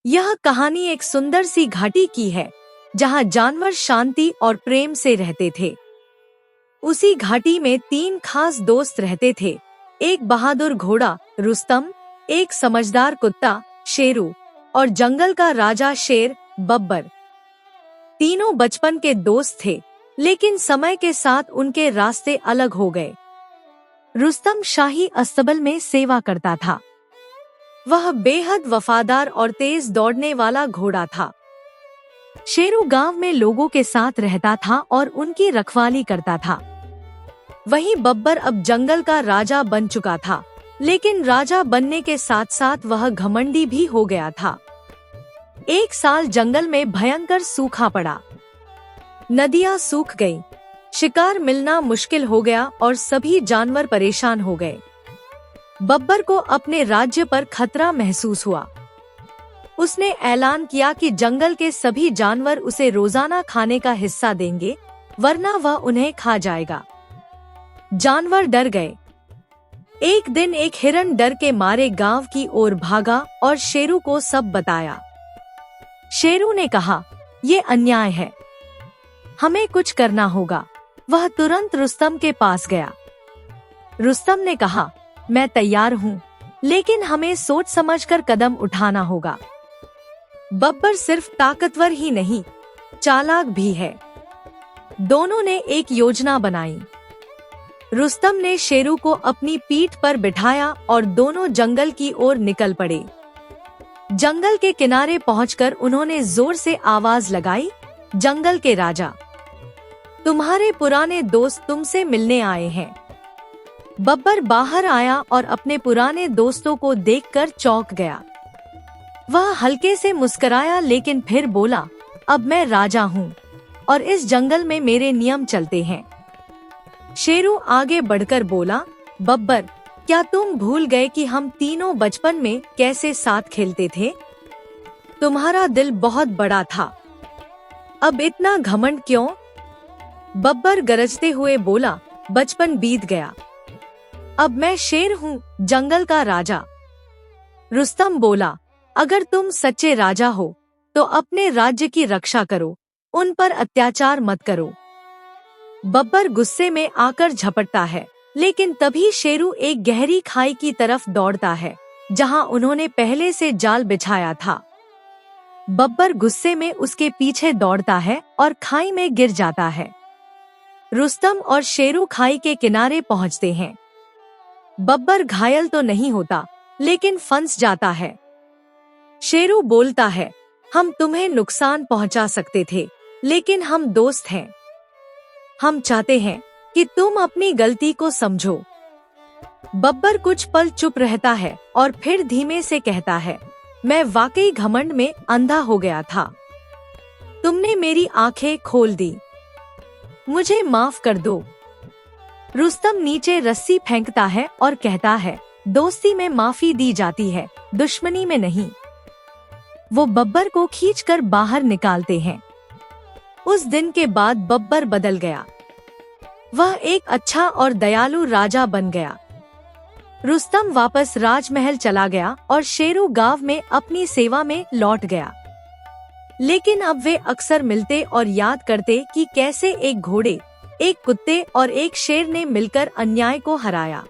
यह कहानी एक सुंदर सी घाटी की है जहाँ जानवर शांति और प्रेम से रहते थे। उसी घाटी में 3 खास दोस्त रहते थे, एक बहादुर घोड़ा रुस्तम, एक समझदार कुत्ता शेरू और जंगल का राजा शेर बब्बर। तीनों बचपन के दोस्त थे, लेकिन समय के साथ उनके रास्ते अलग हो गए। रुस्तम शाही अस्तबल में सेवा करता था। वह बेहद वफादार और तेज दौड़ने वाला घोड़ा था। शेरू गांव में लोगों के साथ रहता था और उनकी रखवाली करता था। वहीं बब्बर अब जंगल का राजा बन चुका था, लेकिन राजा बनने के साथ साथ वह घमंडी भी हो गया था। एक साल जंगल में भयंकर सूखा पड़ा। नदियां सूख गईं, शिकार मिलना मुश्किल हो गया और सभी जानवर परेशान हो गए। बब्बर को अपने राज्य पर खतरा महसूस हुआ। उसने ऐलान किया कि जंगल के सभी जानवर उसे रोजाना खाने का हिस्सा देंगे, वरना वह उन्हें खा जाएगा। जानवर डर गए। एक दिन एक हिरन डर के मारे गांव की ओर भागा और शेरू को सब बताया। शेरू ने कहा, ये अन्याय है, हमें कुछ करना होगा। वह तुरंत रुस्तम के पास गया। रुस्तम ने कहा, मैं तैयार हूँ, लेकिन हमें सोच समझकर कदम उठाना होगा। बब्बर सिर्फ ताकतवर ही नहीं, चालाक भी है। दोनों ने एक योजना बनाई। रुस्तम ने शेरू को अपनी पीठ पर बिठाया और दोनों जंगल की ओर निकल पड़े। जंगल के किनारे पहुंचकर उन्होंने जोर से आवाज लगाई, जंगल के राजा, तुम्हारे पुराने दोस्त तुमसे मिलने आए हैं। बब्बर बाहर आया और अपने पुराने दोस्तों को देखकर चौंक गया। वह हल्के से मुस्कुराया, लेकिन फिर बोला, अब मैं राजा हूँ और इस जंगल में मेरे नियम चलते हैं। शेरू आगे बढ़कर बोला, बब्बर, क्या तुम भूल गए कि हम तीनों बचपन में कैसे साथ खेलते थे? तुम्हारा दिल बहुत बड़ा था, अब इतना घमंड क्यों? बब्बर गरजते हुए बोला, बचपन बीत गया, अब मैं शेर हूँ, जंगल का राजा। रुस्तम बोला, अगर तुम सच्चे राजा हो तो अपने राज्य की रक्षा करो, उन पर अत्याचार मत करो। बब्बर गुस्से में आकर झपटता है, लेकिन तभी शेरू एक गहरी खाई की तरफ दौड़ता है, जहां उन्होंने पहले से जाल बिछाया था। बब्बर गुस्से में उसके पीछे दौड़ता है और खाई में गिर जाता है। रुस्तम और शेरू खाई के किनारे पहुंचते हैं। बब्बर घायल तो नहीं होता, लेकिन फंस जाता है। शेरू बोलता है, हम तुम्हें नुकसान पहुंचा सकते थे, लेकिन हम दोस्त हैं। हम चाहते हैं कि तुम अपनी गलती को समझो। बब्बर कुछ पल चुप रहता है और फिर धीमे से कहता है, मैं वाकई घमंड में अंधा हो गया था। तुमने मेरी आंखें खोल दी, मुझे माफ कर दो। रुस्तम नीचे रस्सी फेंकता है और कहता है, दोस्ती में माफी दी जाती है, दुश्मनी में नहीं। वो बब्बर को खींचकर बाहर निकालते हैं। उस दिन के बाद बब्बर बदल गया। वह एक अच्छा और दयालु राजा बन गया। रुस्तम वापस राजमहल चला गया और शेरू गांव में अपनी सेवा में लौट गया। लेकिन अब वे अक्सर मिलते और याद करते कि कैसे एक घोड़े, एक कुत्ते और एक शेर ने मिलकर अन्याय को हराया।